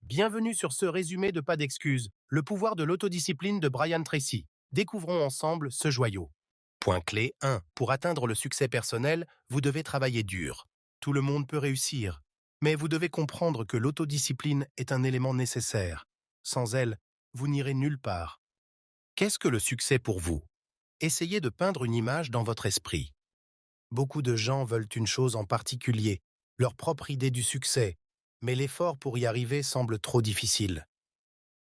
Bienvenue sur ce résumé de Pas d'excuses, le pouvoir de l'autodiscipline de Brian Tracy. Découvrons ensemble ce joyau. Point clé 1. Pour atteindre le succès personnel, vous devez travailler dur. Tout le monde peut réussir, mais vous devez comprendre que l'autodiscipline est un élément nécessaire. Sans elle, vous n'irez nulle part. Qu'est-ce que le succès pour vous? Essayez de peindre une image dans votre esprit. Beaucoup de gens veulent une chose en particulier, leur propre idée du succès, mais l'effort pour y arriver semble trop difficile.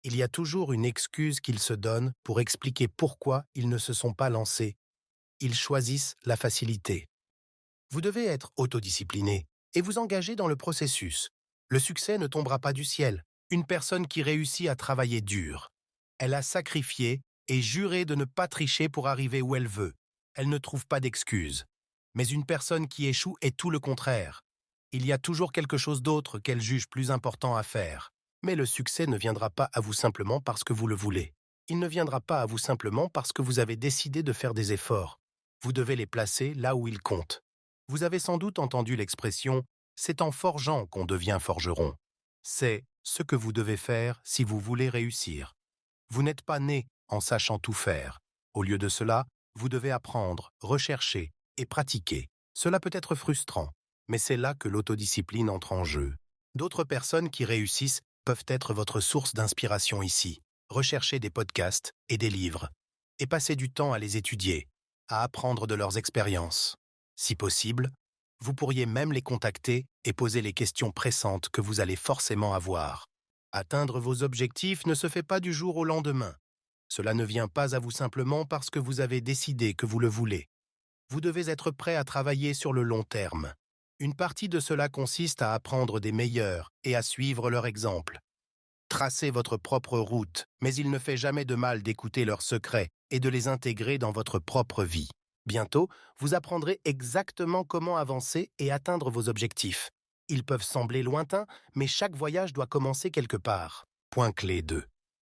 Il y a toujours une excuse qu'ils se donnent pour expliquer pourquoi ils ne se sont pas lancés. Ils choisissent la facilité. Vous devez être autodiscipliné et vous engager dans le processus. Le succès ne tombera pas du ciel. Une personne qui réussit à travailler dur. Elle a sacrifié et juré de ne pas tricher pour arriver où elle veut. Elle ne trouve pas d'excuses. Mais une personne qui échoue est tout le contraire. Il y a toujours quelque chose d'autre qu'elle juge plus important à faire. Mais le succès ne viendra pas à vous simplement parce que vous le voulez. Il ne viendra pas à vous simplement parce que vous avez décidé de faire des efforts. Vous devez les placer là où ils comptent. Vous avez sans doute entendu l'expression « c'est en forgeant qu'on devient forgeron ». C'est ce que vous devez faire si vous voulez réussir. Vous n'êtes pas né en sachant tout faire. Au lieu de cela, vous devez apprendre, rechercher et pratiquer. Cela peut être frustrant, mais c'est là que l'autodiscipline entre en jeu. D'autres personnes qui réussissent peuvent être votre source d'inspiration ici. Recherchez des podcasts et des livres, et passez du temps à les étudier, à apprendre de leurs expériences. Si possible, vous pourriez même les contacter et poser les questions pressantes que vous allez forcément avoir. Atteindre vos objectifs ne se fait pas du jour au lendemain. Cela ne vient pas à vous simplement parce que vous avez décidé que vous le voulez. Vous devez être prêt à travailler sur le long terme. Une partie de cela consiste à apprendre des meilleurs et à suivre leur exemple. Tracez votre propre route, mais il ne fait jamais de mal d'écouter leurs secrets et de les intégrer dans votre propre vie. Bientôt, vous apprendrez exactement comment avancer et atteindre vos objectifs. Ils peuvent sembler lointains, mais chaque voyage doit commencer quelque part. Point clé 2.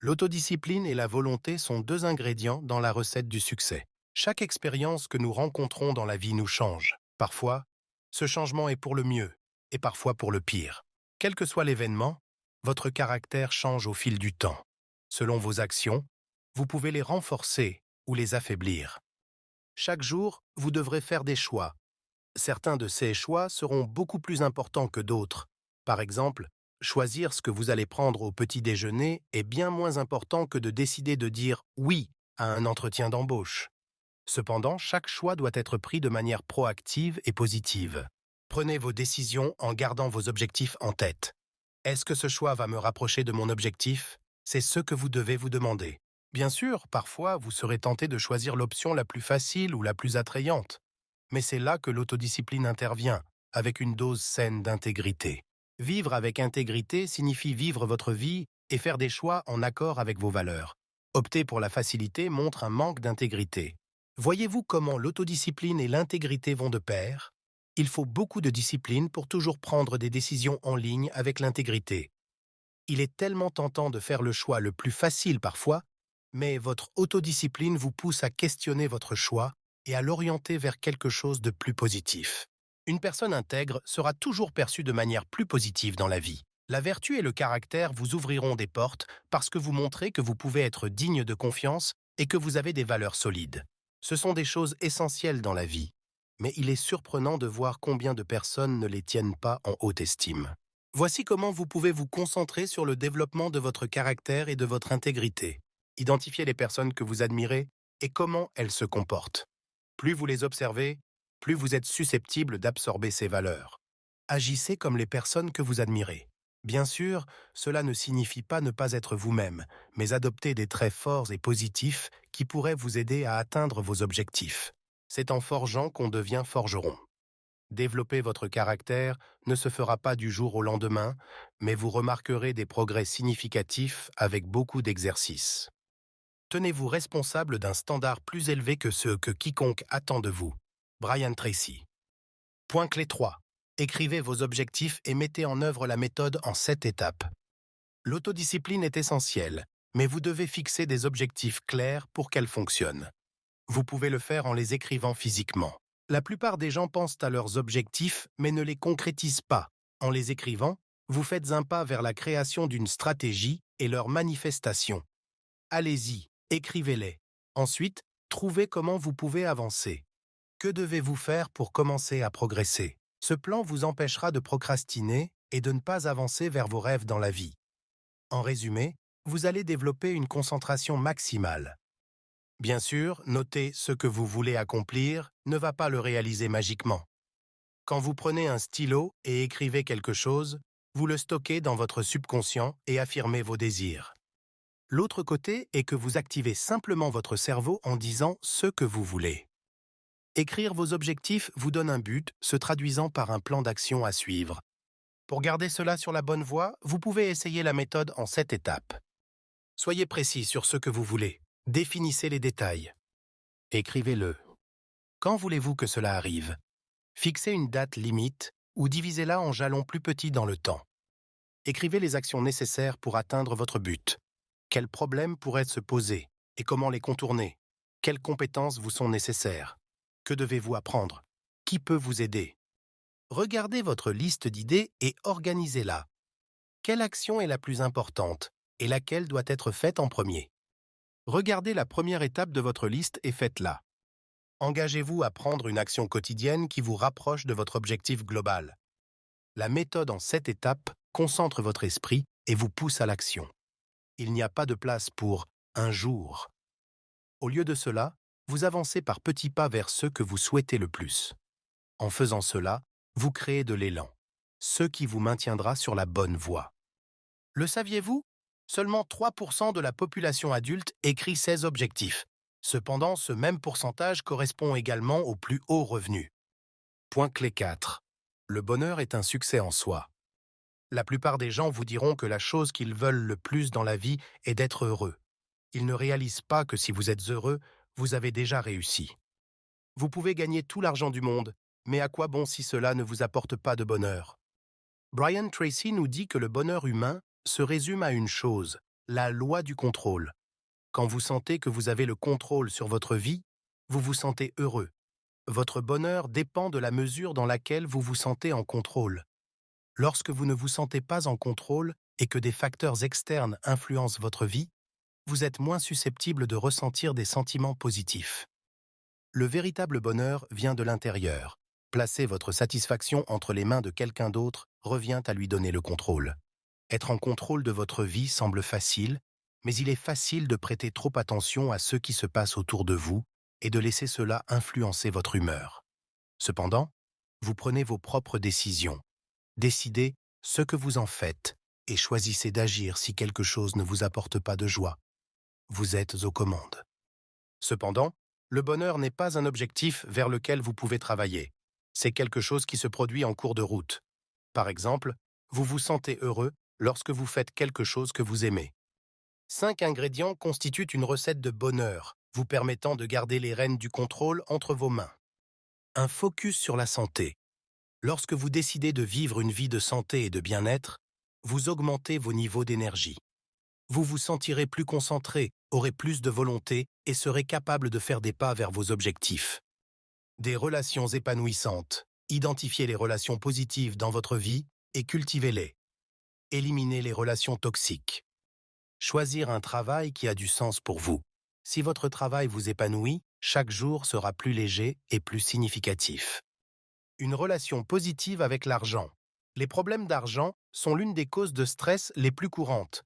L'autodiscipline et la volonté sont deux ingrédients dans la recette du succès. Chaque expérience que nous rencontrons dans la vie nous change. Parfois, ce changement est pour le mieux, et parfois pour le pire. Quel que soit l'événement, votre caractère change au fil du temps. Selon vos actions, vous pouvez les renforcer ou les affaiblir. Chaque jour, vous devrez faire des choix. Certains de ces choix seront beaucoup plus importants que d'autres. Par exemple, choisir ce que vous allez prendre au petit déjeuner est bien moins important que de décider de dire oui à un entretien d'embauche. Cependant, chaque choix doit être pris de manière proactive et positive. Prenez vos décisions en gardant vos objectifs en tête. Est-ce que ce choix va me rapprocher de mon objectif? C'est ce que vous devez vous demander. Bien sûr, parfois, vous serez tenté de choisir l'option la plus facile ou la plus attrayante. Mais c'est là que l'autodiscipline intervient, avec une dose saine d'intégrité. Vivre avec intégrité signifie vivre votre vie et faire des choix en accord avec vos valeurs. Opter pour la facilité montre un manque d'intégrité. Voyez-vous comment l'autodiscipline et l'intégrité vont de pair? Il faut beaucoup de discipline pour toujours prendre des décisions en ligne avec l'intégrité. Il est tellement tentant de faire le choix le plus facile parfois, mais votre autodiscipline vous pousse à questionner votre choix et à l'orienter vers quelque chose de plus positif. Une personne intègre sera toujours perçue de manière plus positive dans la vie. La vertu et le caractère vous ouvriront des portes parce que vous montrez que vous pouvez être digne de confiance et que vous avez des valeurs solides. Ce sont des choses essentielles dans la vie, mais il est surprenant de voir combien de personnes ne les tiennent pas en haute estime. Voici comment vous pouvez vous concentrer sur le développement de votre caractère et de votre intégrité. Identifiez les personnes que vous admirez et comment elles se comportent. Plus vous les observez, plus vous êtes susceptible d'absorber ces valeurs. Agissez comme les personnes que vous admirez. Bien sûr, cela ne signifie pas ne pas être vous-même, mais adopter des traits forts et positifs qui pourraient vous aider à atteindre vos objectifs. C'est en forgeant qu'on devient forgeron. Développer votre caractère ne se fera pas du jour au lendemain, mais vous remarquerez des progrès significatifs avec beaucoup d'exercices. Tenez-vous responsable d'un standard plus élevé que ceux que quiconque attend de vous. Brian Tracy. Point clé 3. Écrivez vos objectifs et mettez en œuvre la méthode en 7 étapes. L'autodiscipline est essentielle, mais vous devez fixer des objectifs clairs pour qu'elle fonctionne. Vous pouvez le faire en les écrivant physiquement. La plupart des gens pensent à leurs objectifs, mais ne les concrétisent pas. En les écrivant, Vous faites un pas vers la création d'une stratégie et leur manifestation. Allez-y, écrivez-les. Ensuite, trouvez comment vous pouvez avancer. Que devez-vous faire pour commencer à progresser? Ce plan vous empêchera de procrastiner et de ne pas avancer vers vos rêves dans la vie. En résumé, vous allez développer une concentration maximale. Bien sûr, noter ce que vous voulez accomplir ne va pas le réaliser magiquement. Quand vous prenez un stylo et écrivez quelque chose, vous le stockez dans votre subconscient et affirmez vos désirs. L'autre côté est que vous activez simplement votre cerveau en disant ce que vous voulez. Écrire vos objectifs vous donne un but, se traduisant par un plan d'action à suivre. Pour garder cela sur la bonne voie, vous pouvez essayer la méthode en 7 étapes. Soyez précis sur ce que vous voulez. Définissez les détails. Écrivez-le. Quand voulez-vous que cela arrive? Fixez une date limite ou divisez-la en jalons plus petits dans le temps. Écrivez les actions nécessaires pour atteindre votre but. Quels problèmes pourraient se poser et comment les contourner? Quelles compétences vous sont nécessaires? Que devez-vous apprendre? Qui peut vous aider? Regardez votre liste d'idées et organisez-la. Quelle action est la plus importante et laquelle doit être faite en premier? Regardez la première étape de votre liste et faites-la. Engagez-vous à prendre une action quotidienne qui vous rapproche de votre objectif global. La méthode en 7 étapes concentre votre esprit et vous pousse à l'action. Il n'y a pas de place pour « un jour ». Au lieu de cela, vous avancez par petits pas vers ce que vous souhaitez le plus. En faisant cela, vous créez de l'élan, ce qui vous maintiendra sur la bonne voie. Le saviez-vous? Seulement 3% de la population adulte écrit ses objectifs. Cependant, ce même pourcentage correspond également aux plus hauts revenus. Point clé 4. Le bonheur est un succès en soi. La plupart des gens vous diront que la chose qu'ils veulent le plus dans la vie est d'être heureux. Ils ne réalisent pas que si vous êtes heureux, vous avez déjà réussi. Vous pouvez gagner tout l'argent du monde, mais à quoi bon si cela ne vous apporte pas de bonheur? Brian Tracy nous dit que le bonheur humain se résume à une chose, la loi du contrôle. Quand vous sentez que vous avez le contrôle sur votre vie, vous vous sentez heureux. Votre bonheur dépend de la mesure dans laquelle vous vous sentez en contrôle. Lorsque vous ne vous sentez pas en contrôle et que des facteurs externes influencent votre vie, vous êtes moins susceptible de ressentir des sentiments positifs. Le véritable bonheur vient de l'intérieur. Placer votre satisfaction entre les mains de quelqu'un d'autre revient à lui donner le contrôle. Être en contrôle de votre vie semble facile, mais il est facile de prêter trop attention à ce qui se passe autour de vous et de laisser cela influencer votre humeur. Cependant, vous prenez vos propres décisions. Décidez ce que vous en faites et choisissez d'agir si quelque chose ne vous apporte pas de joie. Vous êtes aux commandes. Cependant, le bonheur n'est pas un objectif vers lequel vous pouvez travailler. C'est quelque chose qui se produit en cours de route. Par exemple, vous vous sentez heureux lorsque vous faites quelque chose que vous aimez. 5 ingrédients constituent une recette de bonheur, vous permettant de garder les rênes du contrôle entre vos mains. Un focus sur la santé. Lorsque vous décidez de vivre une vie de santé et de bien-être, vous augmentez vos niveaux d'énergie. Vous vous sentirez plus concentré, aurez plus de volonté et serez capable de faire des pas vers vos objectifs. Des relations épanouissantes. Identifiez les relations positives dans votre vie et cultivez-les. Éliminez les relations toxiques. Choisir un travail qui a du sens pour vous. Si votre travail vous épanouit, chaque jour sera plus léger et plus significatif. Une relation positive avec l'argent. Les problèmes d'argent sont l'une des causes de stress les plus courantes.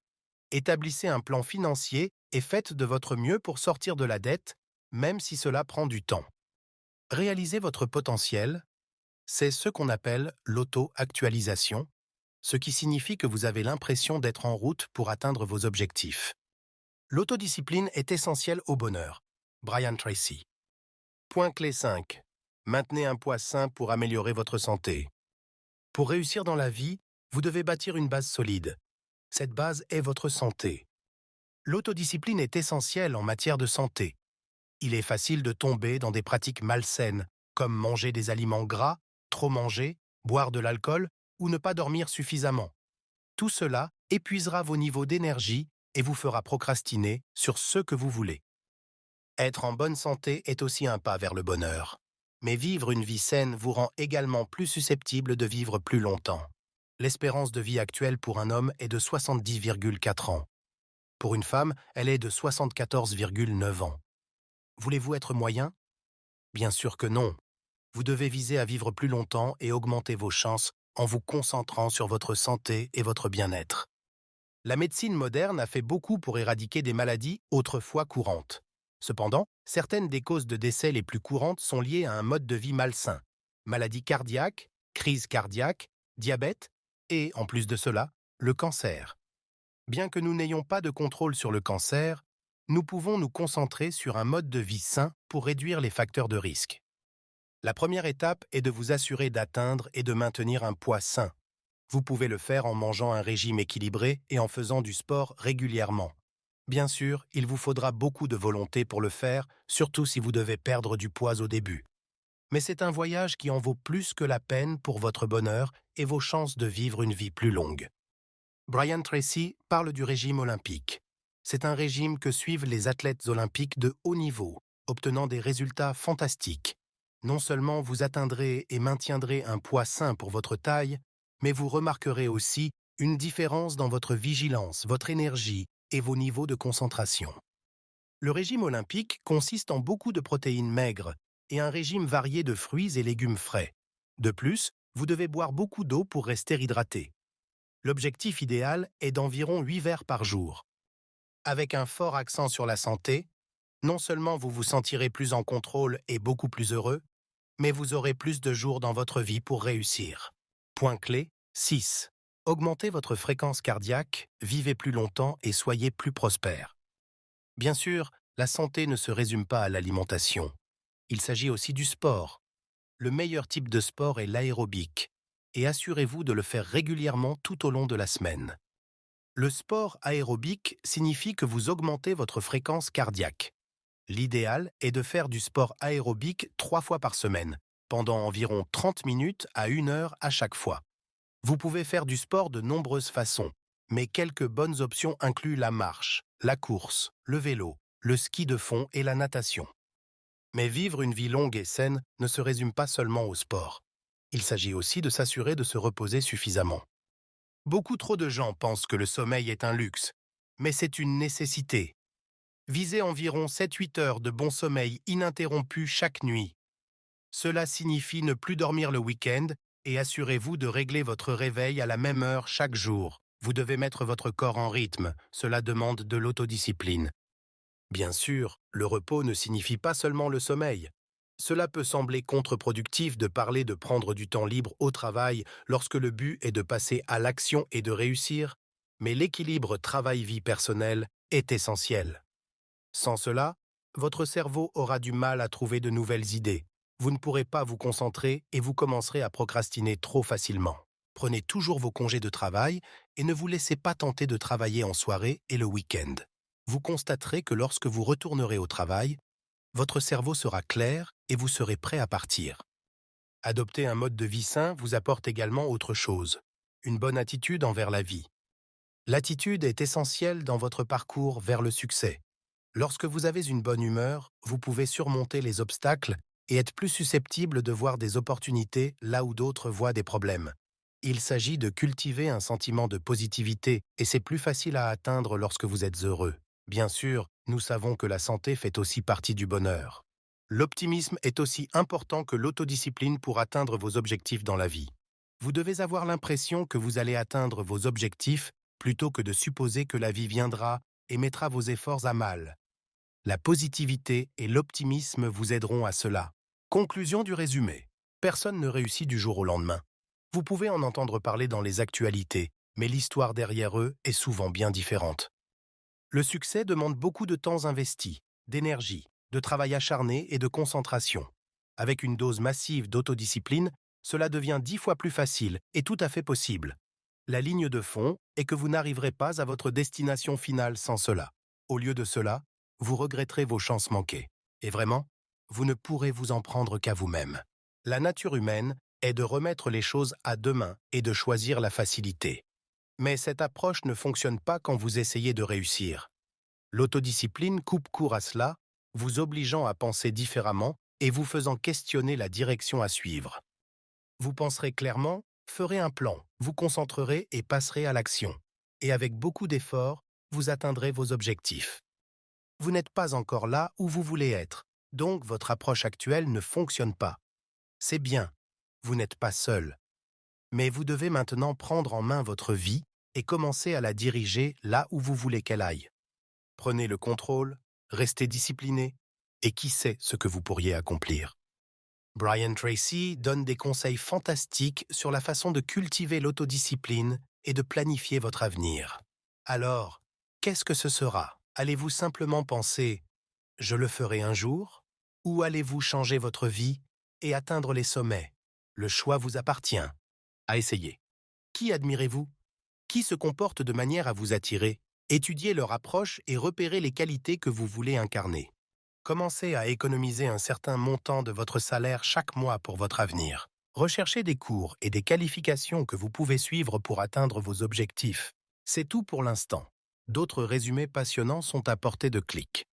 Établissez un plan financier et faites de votre mieux pour sortir de la dette, même si cela prend du temps. Réalisez votre potentiel, c'est ce qu'on appelle l'auto-actualisation, ce qui signifie que vous avez l'impression d'être en route pour atteindre vos objectifs. L'autodiscipline est essentielle au bonheur. Brian Tracy. Point clé 5. Maintenez un poids sain pour améliorer votre santé. Pour réussir dans la vie, vous devez bâtir une base solide. Cette base est votre santé. L'autodiscipline est essentielle en matière de santé. Il est facile de tomber dans des pratiques malsaines, comme manger des aliments gras, trop manger, boire de l'alcool ou ne pas dormir suffisamment. Tout cela épuisera vos niveaux d'énergie et vous fera procrastiner sur ce que vous voulez. Être en bonne santé est aussi un pas vers le bonheur. Mais vivre une vie saine vous rend également plus susceptible de vivre plus longtemps. L'espérance de vie actuelle pour un homme est de 70,4 ans. Pour une femme, elle est de 74,9 ans. Voulez-vous être moyen? Bien sûr que non. Vous devez viser à vivre plus longtemps et augmenter vos chances en vous concentrant sur votre santé et votre bien-être. La médecine moderne a fait beaucoup pour éradiquer des maladies autrefois courantes. Cependant, certaines des causes de décès les plus courantes sont liées à un mode de vie malsain. Maladies cardiaques, crise cardiaque, diabète et, en plus de cela, le cancer. Bien que nous n'ayons pas de contrôle sur le cancer, nous pouvons nous concentrer sur un mode de vie sain pour réduire les facteurs de risque. La première étape est de vous assurer d'atteindre et de maintenir un poids sain. Vous pouvez le faire en mangeant un régime équilibré et en faisant du sport régulièrement. Bien sûr, il vous faudra beaucoup de volonté pour le faire, surtout si vous devez perdre du poids au début. Mais c'est un voyage qui en vaut plus que la peine pour votre bonheur et vos chances de vivre une vie plus longue. Brian Tracy parle du régime olympique. C'est un régime que suivent les athlètes olympiques de haut niveau, obtenant des résultats fantastiques. Non seulement vous atteindrez et maintiendrez un poids sain pour votre taille, mais vous remarquerez aussi une différence dans votre vigilance, votre énergie et vos niveaux de concentration. Le régime olympique consiste en beaucoup de protéines maigres et un régime varié de fruits et légumes frais. De plus, vous devez boire beaucoup d'eau pour rester hydraté. L'objectif idéal est d'environ 8 verres par jour. Avec un fort accent sur la santé, non seulement vous vous sentirez plus en contrôle et beaucoup plus heureux, mais vous aurez plus de jours dans votre vie pour réussir. Point clé 6. Augmentez votre fréquence cardiaque, vivez plus longtemps et soyez plus prospère. Bien sûr, la santé ne se résume pas à l'alimentation. Il s'agit aussi du sport. Le meilleur type de sport est l'aérobic, et assurez-vous de le faire régulièrement tout au long de la semaine. Le sport aérobique signifie que vous augmentez votre fréquence cardiaque. L'idéal est de faire du sport aérobique 3 fois par semaine, pendant environ 30 minutes à 1 heure à chaque fois. Vous pouvez faire du sport de nombreuses façons, mais quelques bonnes options incluent la marche, la course, le vélo, le ski de fond et la natation. Mais vivre une vie longue et saine ne se résume pas seulement au sport. Il s'agit aussi de s'assurer de se reposer suffisamment. Beaucoup trop de gens pensent que le sommeil est un luxe, mais c'est une nécessité. Visez environ 7-8 heures de bon sommeil ininterrompu chaque nuit. Cela signifie ne plus dormir le week-end et assurez-vous de régler votre réveil à la même heure chaque jour. Vous devez mettre votre corps en rythme, cela demande de l'autodiscipline. Bien sûr, le repos ne signifie pas seulement le sommeil. Cela peut sembler contre-productif de parler de prendre du temps libre au travail lorsque le but est de passer à l'action et de réussir, mais l'équilibre travail-vie personnelle est essentiel. Sans cela, votre cerveau aura du mal à trouver de nouvelles idées. Vous ne pourrez pas vous concentrer et vous commencerez à procrastiner trop facilement. Prenez toujours vos congés de travail et ne vous laissez pas tenter de travailler en soirée et le week-end. Vous constaterez que lorsque vous retournerez au travail, votre cerveau sera clair et vous serez prêt à partir. Adopter un mode de vie sain vous apporte également autre chose, une bonne attitude envers la vie. L'attitude est essentielle dans votre parcours vers le succès. Lorsque vous avez une bonne humeur, vous pouvez surmonter les obstacles et être plus susceptible de voir des opportunités là où d'autres voient des problèmes. Il s'agit de cultiver un sentiment de positivité et c'est plus facile à atteindre lorsque vous êtes heureux. Bien sûr, nous savons que la santé fait aussi partie du bonheur. L'optimisme est aussi important que l'autodiscipline pour atteindre vos objectifs dans la vie. Vous devez avoir l'impression que vous allez atteindre vos objectifs plutôt que de supposer que la vie viendra et mettra vos efforts à mal. La positivité et l'optimisme vous aideront à cela. Conclusion du résumé. Personne ne réussit du jour au lendemain. Vous pouvez en entendre parler dans les actualités, mais l'histoire derrière eux est souvent bien différente. Le succès demande beaucoup de temps investi, d'énergie, de travail acharné et de concentration. Avec une dose massive d'autodiscipline, cela devient 10 fois plus facile et tout à fait possible. La ligne de fond est que vous n'arriverez pas à votre destination finale sans cela. Au lieu de cela, vous regretterez vos chances manquées. Et vraiment, vous ne pourrez vous en prendre qu'à vous-même. La nature humaine est de remettre les choses à demain et de choisir la facilité. Mais cette approche ne fonctionne pas quand vous essayez de réussir. L'autodiscipline coupe court à cela, vous obligeant à penser différemment et vous faisant questionner la direction à suivre. Vous penserez clairement Ferez un plan, vous concentrerez et passerez à l'action. Et avec beaucoup d'efforts, vous atteindrez vos objectifs. Vous n'êtes pas encore là où vous voulez être, donc votre approche actuelle ne fonctionne pas. C'est bien, vous n'êtes pas seul. Mais vous devez maintenant prendre en main votre vie et commencer à la diriger là où vous voulez qu'elle aille. Prenez le contrôle, restez discipliné, et qui sait ce que vous pourriez accomplir. Brian Tracy donne des conseils fantastiques sur la façon de cultiver l'autodiscipline et de planifier votre avenir. Alors, qu'est-ce que ce sera? Allez-vous simplement penser « je le ferai un jour » ou allez-vous changer votre vie et atteindre les sommets? Le choix vous appartient. À essayer. Qui admirez-vous? Qui se comporte de manière à vous attirer? Étudiez leur approche et repérez les qualités que vous voulez incarner. Commencez à économiser un certain montant de votre salaire chaque mois pour votre avenir. Recherchez des cours et des qualifications que vous pouvez suivre pour atteindre vos objectifs. C'est tout pour l'instant. D'autres résumés passionnants sont à portée de clic.